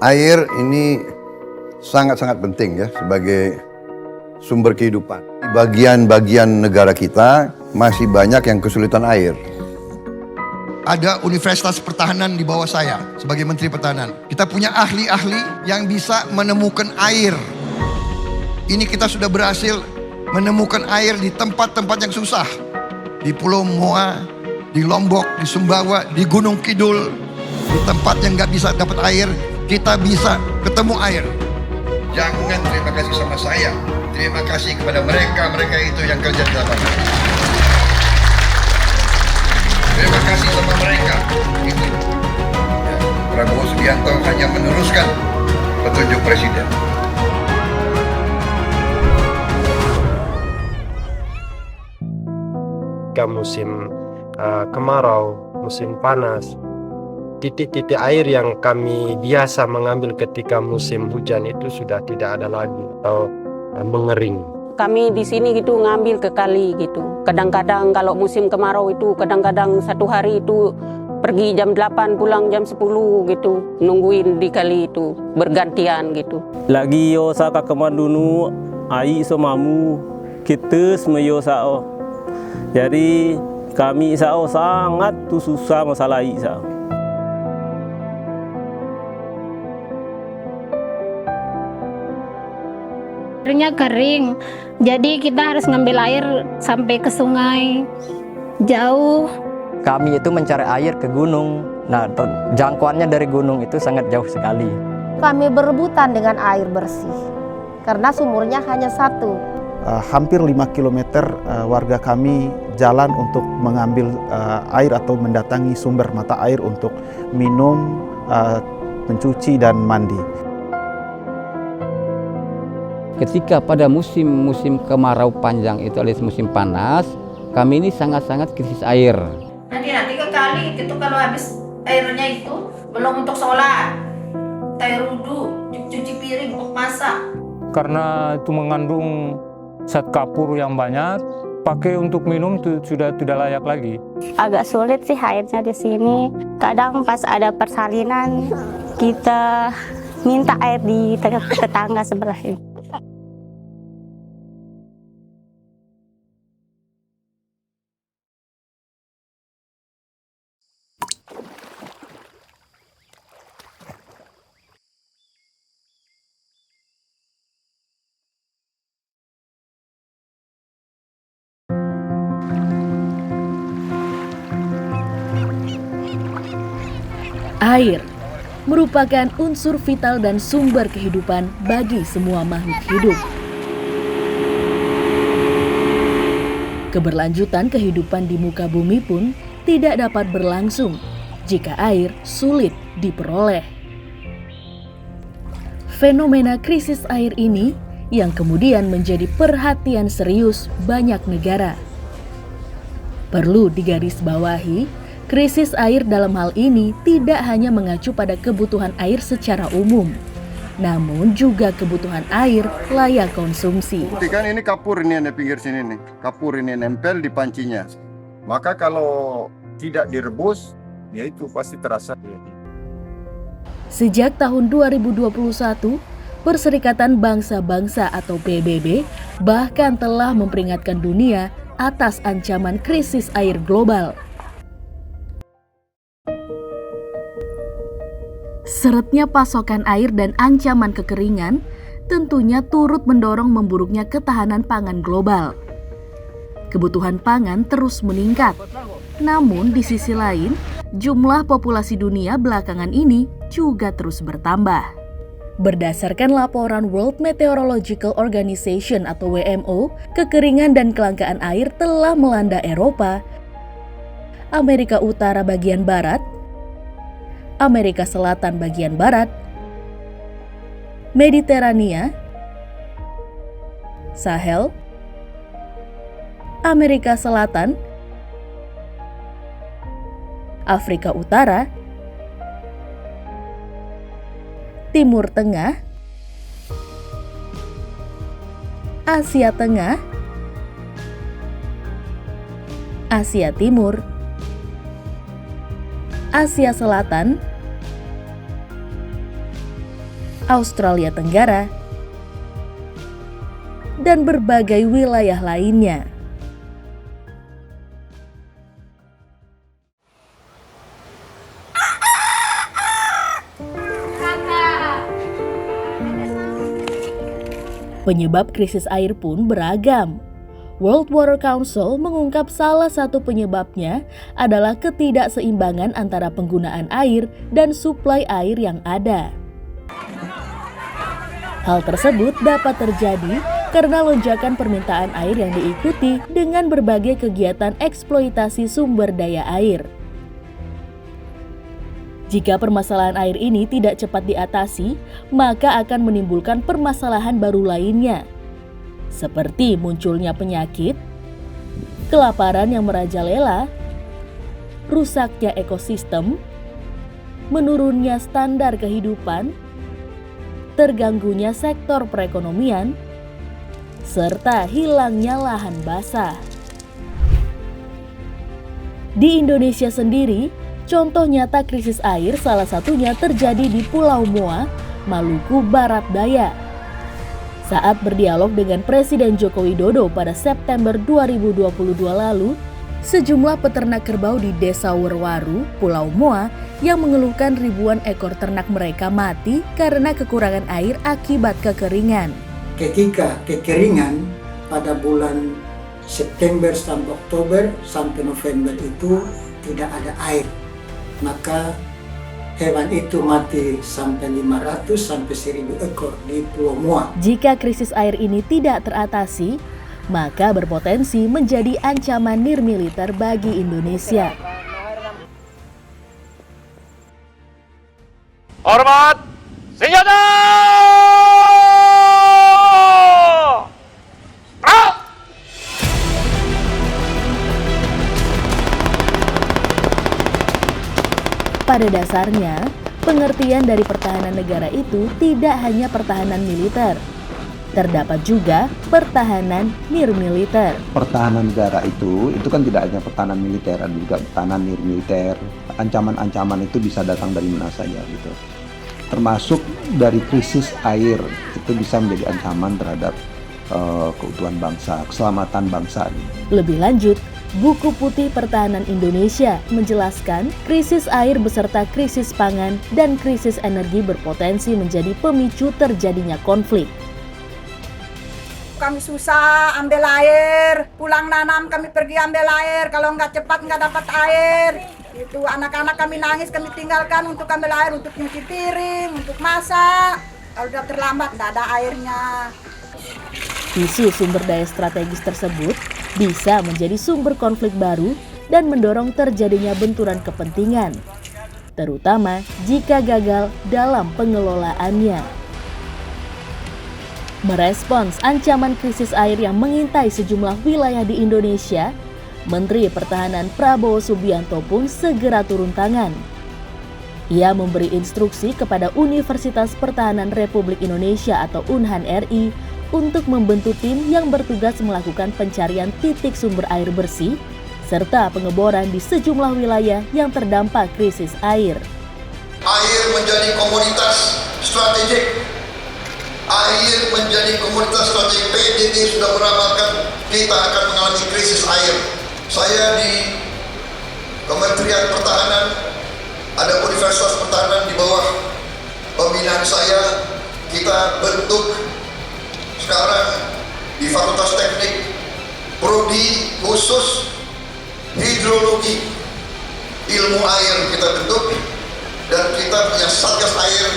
Air ini sangat-sangat penting ya sebagai sumber kehidupan. Di bagian-bagian negara kita masih banyak yang kesulitan air. Ada Universitas Pertahanan di bawah saya sebagai Menteri Pertahanan. Kita punya ahli-ahli yang bisa menemukan air. Ini kita sudah berhasil menemukan air di tempat-tempat yang susah. Di Pulau Moa, di Lombok, di Sumbawa, di Gunung Kidul. Di tempat yang gak bisa dapat air, kita bisa ketemu air. Jangan terima kasih sama saya. Terima kasih kepada mereka itu yang kerja di lapangan. Terima kasih sama mereka. Itu. Ya, Prabowo Subianto hanya meneruskan petunjuk Presiden. Ketika musim kemarau, musim panas, titik-titik air yang kami biasa mengambil ketika musim hujan itu sudah tidak ada lagi atau mengering. Kami di sini gitu ngambil ke kali gitu. Kadang-kadang kalau musim kemarau itu kadang-kadang satu hari itu pergi jam 8 pulang jam 10 gitu. Nungguin di kali itu bergantian gitu. Lagi yo sa kakamandunu ai somamu kita semeyo sao. Jadi kami sao sangat tu susah masalah ai sao. Airnya kering, jadi kita harus ngambil air sampai ke sungai jauh. Kami itu mencari air ke gunung. Nah, jangkauannya dari gunung itu sangat jauh sekali. Kami berebutan dengan air bersih karena sumurnya hanya satu. Hampir 5 km warga kami jalan untuk mengambil air atau mendatangi sumber mata air untuk minum, mencuci dan mandi. Ketika pada musim kemarau panjang itu alias musim panas, kami ini sangat-sangat krisis air. Nanti ke kali itu kalau habis airnya itu belum untuk sholat, air wudhu, cuci piring, untuk masak. Karena itu mengandung zat kapur yang banyak, pakai untuk minum itu sudah tidak layak lagi. Agak sulit sih airnya di sini. Kadang pas ada persalinan kita minta air di tetangga sebelah ini. Air merupakan unsur vital dan sumber kehidupan bagi semua makhluk hidup. Keberlanjutan kehidupan di muka bumi pun tidak dapat berlangsung jika air sulit diperoleh. Fenomena krisis air ini yang kemudian menjadi perhatian serius banyak negara. Perlu digarisbawahi, krisis air dalam hal ini tidak hanya mengacu pada kebutuhan air secara umum, namun juga kebutuhan air layak konsumsi. Kan ini kapur ini ada pinggir sini nih, kapur ini nempel di pancinya. Maka kalau tidak direbus, ya itu pasti terasa. Sejak tahun 2021, Perserikatan Bangsa-Bangsa atau PBB bahkan telah memperingatkan dunia atas ancaman krisis air global. Seretnya pasokan air dan ancaman kekeringan tentunya turut mendorong memburuknya ketahanan pangan global. Kebutuhan pangan terus meningkat, namun di sisi lain, jumlah populasi dunia belakangan ini juga terus bertambah. Berdasarkan laporan World Meteorological Organization atau WMO, kekeringan dan kelangkaan air telah melanda Eropa, Amerika Utara bagian barat, Amerika Selatan bagian barat, Mediterania, Sahel, Amerika Selatan, Afrika Utara, Timur Tengah, Asia Tengah, Asia Timur, Asia Selatan, Australia Tenggara, dan berbagai wilayah lainnya. Penyebab krisis air pun beragam. World Water Council mengungkap salah satu penyebabnya adalah ketidakseimbangan antara penggunaan air dan suplai air yang ada. Hal tersebut dapat terjadi karena lonjakan permintaan air yang diikuti dengan berbagai kegiatan eksploitasi sumber daya air. Jika permasalahan air ini tidak cepat diatasi, maka akan menimbulkan permasalahan baru lainnya, seperti munculnya penyakit, kelaparan yang merajalela, rusaknya ekosistem, menurunnya standar kehidupan, terganggunya sektor perekonomian, serta hilangnya lahan basah. Di Indonesia sendiri, contoh nyata krisis air salah satunya terjadi di Pulau Moa, Maluku Barat Daya. Saat berdialog dengan Presiden Joko Widodo pada September 2022 lalu, sejumlah peternak kerbau di Desa Werwaru, Pulau Moa, yang mengeluhkan ribuan ekor ternak mereka mati karena kekurangan air akibat kekeringan. Ketika kekeringan pada bulan September sampai Oktober sampai November itu tidak ada air, maka hewan itu mati sampai 500 sampai 1000 ekor di Pulau Moa. Jika krisis air ini tidak teratasi, maka berpotensi menjadi ancaman nirmiliter bagi Indonesia. Hormat, senjata! Pada dasarnya, pengertian dari pertahanan negara itu tidak hanya pertahanan militer. Terdapat juga pertahanan nirmiliter. Pertahanan negara itu kan tidak hanya pertahanan militer, ada juga pertahanan nirmiliter. Ancaman-ancaman itu bisa datang dari mana saja gitu. Termasuk dari krisis air, itu bisa menjadi ancaman terhadap keutuhan bangsa, keselamatan bangsa. Lebih lanjut, Buku Putih Pertahanan Indonesia menjelaskan krisis air beserta krisis pangan dan krisis energi berpotensi menjadi pemicu terjadinya konflik. Kami susah ambil air, pulang nanam kami pergi ambil air, kalau nggak cepat nggak dapat air. Itu anak-anak kami nangis, kami tinggalkan untuk ambil air, untuk nyuci piring, untuk masak. Kalau udah terlambat nggak ada airnya. Isu sumber daya strategis tersebut bisa menjadi sumber konflik baru dan mendorong terjadinya benturan kepentingan, terutama jika gagal dalam pengelolaannya. Merespons ancaman krisis air yang mengintai sejumlah wilayah di Indonesia, Menteri Pertahanan Prabowo Subianto pun segera turun tangan. Ia memberi instruksi kepada Universitas Pertahanan Republik Indonesia atau UNHAN RI untuk membentuk tim yang bertugas melakukan pencarian titik sumber air bersih serta pengeboran di sejumlah wilayah yang terdampak krisis air. Air menjadi komoditas strategik. Air menjadi komoditas strategik. PDT sudah meramalkan kita akan mengalami krisis air. Saya di Kementerian Pertahanan, ada Universitas Pertahanan di bawah pembinaan saya, kita bentuk sekarang di Fakultas Teknik prodi khusus hidrologi, ilmu air kita bentuk, dan kita punya satgas air.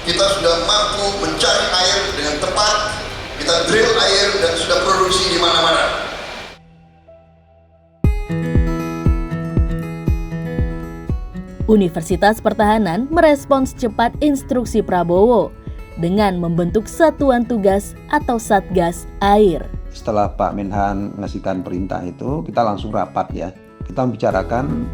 Kita sudah mampu mencari air dengan tepat, kita drill air dan sudah produksi di mana-mana. Universitas Pertahanan merespons cepat instruksi Prabowo dengan membentuk Satuan Tugas atau Satgas Air. Setelah Pak Menhan ngasihkan perintah itu, kita langsung rapat ya. Kita membicarakan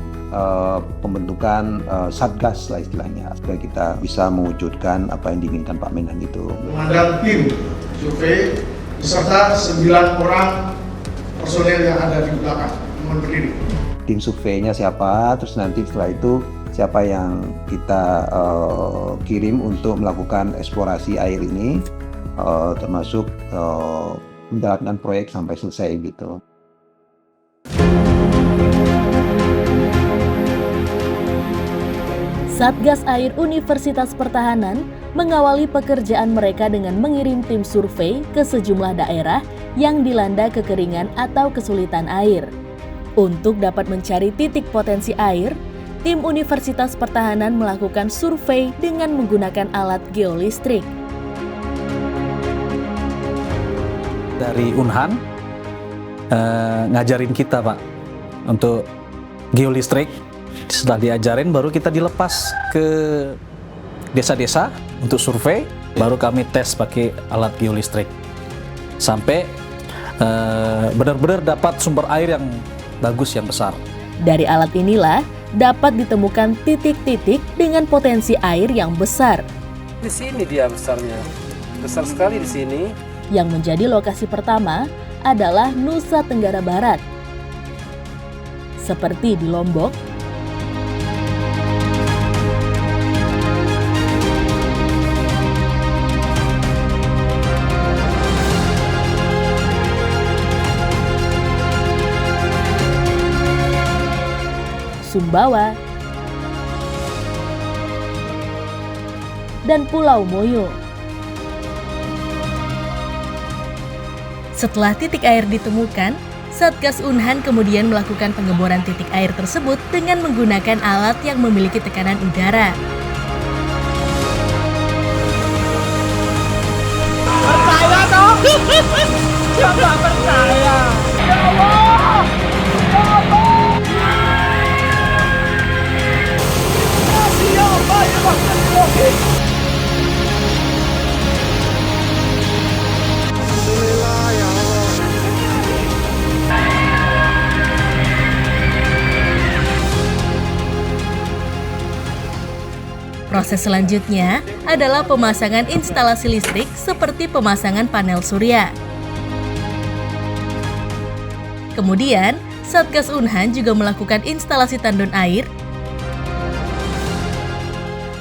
pembentukan Satgas lah istilahnya, supaya kita bisa mewujudkan apa yang diinginkan Pak Menhan itu. Mengandalkan tim survei beserta 9 orang personel yang ada di belakang berdiri. Tim surveinya siapa, terus nanti setelah itu siapa yang kita kirim untuk melakukan eksplorasi air ini, termasuk menjalankan proyek sampai selesai gitu. Satgas Air Universitas Pertahanan mengawali pekerjaan mereka dengan mengirim tim survei ke sejumlah daerah yang dilanda kekeringan atau kesulitan air. Untuk dapat mencari titik potensi air, tim Universitas Pertahanan melakukan survei dengan menggunakan alat geolistrik. Dari Unhan ngajarin kita, Pak, untuk geolistrik. Setelah diajarin baru kita dilepas ke desa-desa untuk survei, baru kami tes pakai alat geolistrik sampai benar-benar dapat sumber air yang bagus, yang besar. Dari alat inilah dapat ditemukan titik-titik dengan potensi air yang besar. Di sini dia besarnya, besar sekali di sini. Yang menjadi lokasi pertama adalah Nusa Tenggara Barat. Seperti di Lombok, Sumbawa, dan Pulau Moyo. Setelah titik air ditemukan, Satgas Unhan kemudian melakukan pengeboran titik air tersebut dengan menggunakan alat yang memiliki tekanan udara. Percaya dong? Coba percaya. Ya Allah! Ya Allah! Ya Allah, ya Allah. Alhamdulillah ya Allah. Proses selanjutnya adalah pemasangan instalasi listrik seperti pemasangan panel surya. Kemudian, Satgas Unhan juga melakukan instalasi tandon air,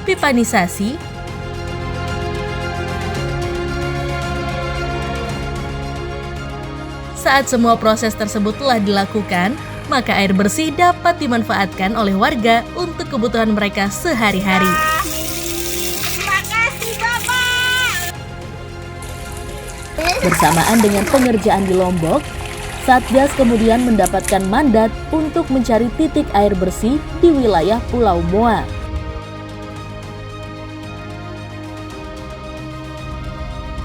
pipanisasi, saat semua proses tersebut telah dilakukan, maka air bersih dapat dimanfaatkan oleh warga untuk kebutuhan mereka sehari-hari. Terima kasih, Bapak. Bersamaan dengan pengerjaan di Lombok, Satgas kemudian mendapatkan mandat untuk mencari titik air bersih di wilayah Pulau Moa.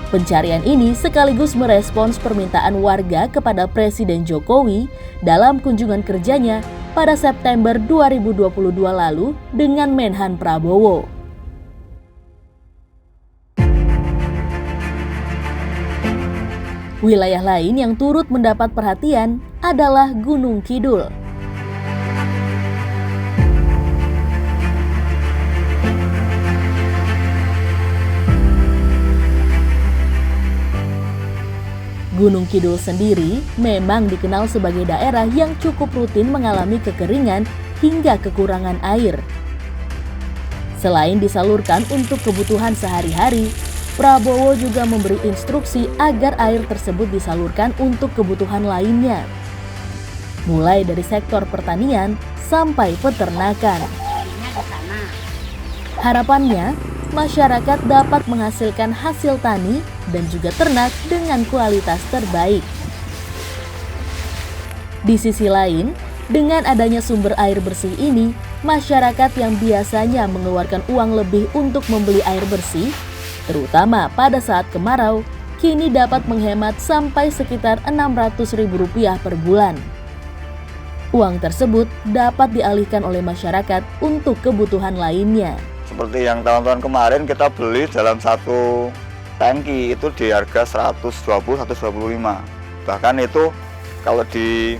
Pencarian ini sekaligus merespons permintaan warga kepada Presiden Jokowi dalam kunjungan kerjanya pada September 2022 lalu dengan Menhan Prabowo. Wilayah lain yang turut mendapat perhatian adalah Gunung Kidul. Gunung Kidul sendiri memang dikenal sebagai daerah yang cukup rutin mengalami kekeringan hingga kekurangan air. Selain disalurkan untuk kebutuhan sehari-hari, Prabowo juga memberi instruksi agar air tersebut disalurkan untuk kebutuhan lainnya, mulai dari sektor pertanian sampai peternakan. Harapannya, masyarakat dapat menghasilkan hasil tani dan juga ternak dengan kualitas terbaik. Di sisi lain, dengan adanya sumber air bersih ini, masyarakat yang biasanya mengeluarkan uang lebih untuk membeli air bersih, terutama pada saat kemarau, kini dapat menghemat sampai sekitar Rp600.000 per bulan. Uang tersebut dapat dialihkan oleh masyarakat untuk kebutuhan lainnya. Seperti yang tahun-tahun kemarin kita beli dalam satu tangki itu di harga 120-125. Bahkan itu kalau di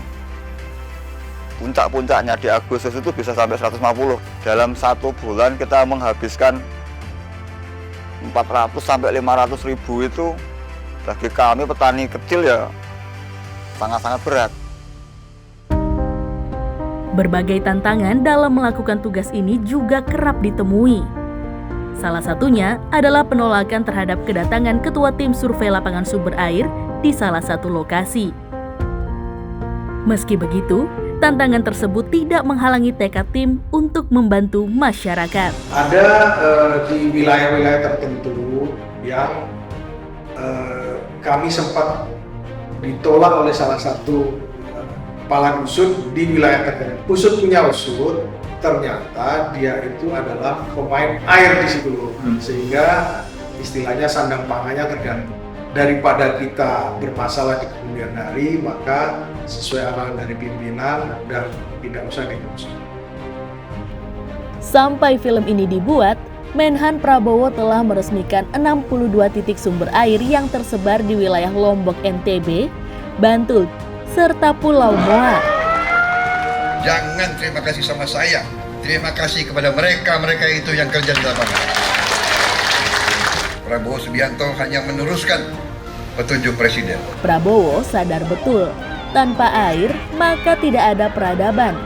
puncak-puncaknya di Agustus itu bisa sampai 150. Dalam satu bulan kita menghabiskan 400 sampai 500 ribu itu bagi kami petani kecil ya sangat-sangat berat. Berbagai tantangan dalam melakukan tugas ini juga kerap ditemui. Salah satunya adalah penolakan terhadap kedatangan ketua tim survei lapangan sumber air di salah satu lokasi. Meski begitu, tantangan tersebut tidak menghalangi tekad tim untuk membantu masyarakat. Ada di wilayah-wilayah tertentu yang kami sempat ditolak oleh salah satu kepala usut di wilayah tertentu. Usut punya usut, ternyata dia itu adalah pemain air di situ, sehingga istilahnya sandang pangannya terganggu. Daripada kita bermasalah di kemudian hari, maka sesuai arahan dari pimpinan dan tidak usah diurus. Sampai film ini dibuat, Menhan Prabowo telah meresmikan 62 titik sumber air yang tersebar di wilayah Lombok NTB, Bantul, serta Pulau Moa. Jangan terima kasih sama saya, terima kasih kepada mereka itu yang kerja di lapangan. Prabowo Subianto hanya meneruskan petunjuk Presiden. Prabowo sadar betul, tanpa air maka tidak ada peradaban.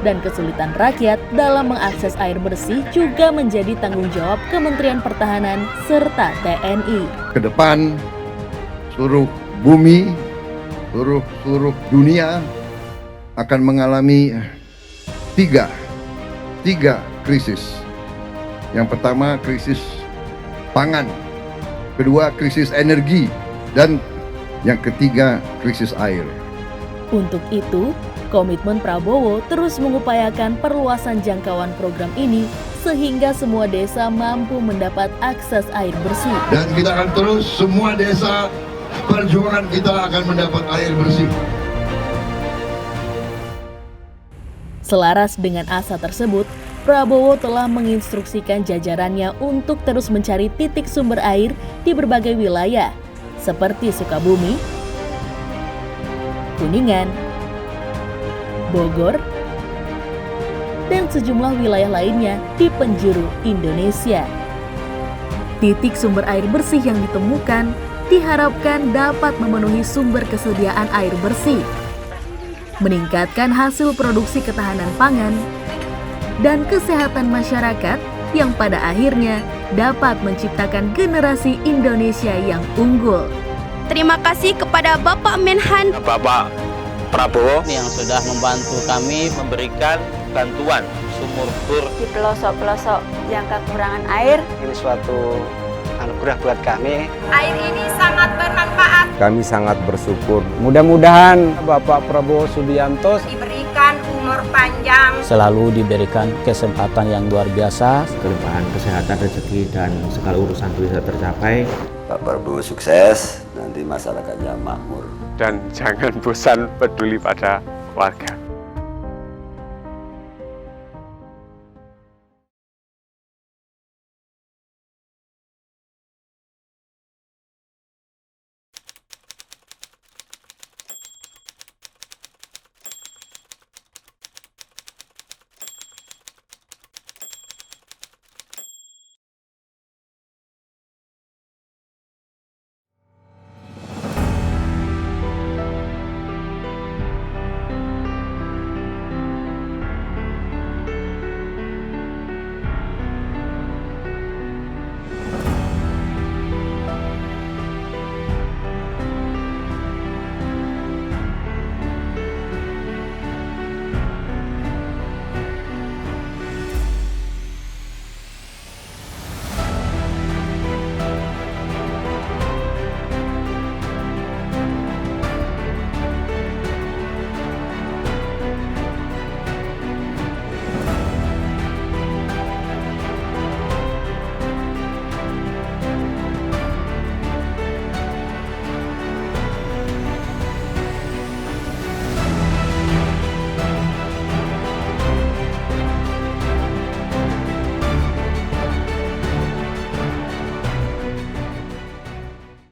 Dan kesulitan rakyat dalam mengakses air bersih juga menjadi tanggung jawab Kementerian Pertahanan serta TNI. Ke depan, seluruh bumi, seluruh dunia akan mengalami tiga krisis. Yang pertama krisis pangan, kedua krisis energi, dan yang ketiga krisis air. Untuk itu, komitmen Prabowo terus mengupayakan perluasan jangkauan program ini sehingga semua desa mampu mendapat akses air bersih. Dan kita akan terus semua desa, perjuangan kita akan mendapat air bersih. Selaras dengan asa tersebut, Prabowo telah menginstruksikan jajarannya untuk terus mencari titik sumber air di berbagai wilayah, seperti Sukabumi, Kuningan, Bogor, dan sejumlah wilayah lainnya di penjuru Indonesia. Titik sumber air bersih yang ditemukan diharapkan dapat memenuhi sumber kesediaan air bersih, meningkatkan hasil produksi ketahanan pangan, dan kesehatan masyarakat yang pada akhirnya dapat menciptakan generasi Indonesia yang unggul. Terima kasih kepada Bapak Menhan Bapak Prabowo yang sudah membantu kami memberikan bantuan sumur bor di pelosok-pelosok yang kekurangan air. Ini suatu anugerah buat kami. Air ini sangat bermanfaat. Kami sangat bersyukur. Mudah-mudahan Bapak Prabowo Subianto Diberikan umur panjang. Selalu diberikan kesempatan yang luar biasa. Kelimpahan kesehatan, rezeki, dan segala urusan bisa tercapai. Pak Prabowo sukses, nanti masyarakatnya makmur. Dan jangan bosan peduli pada warga.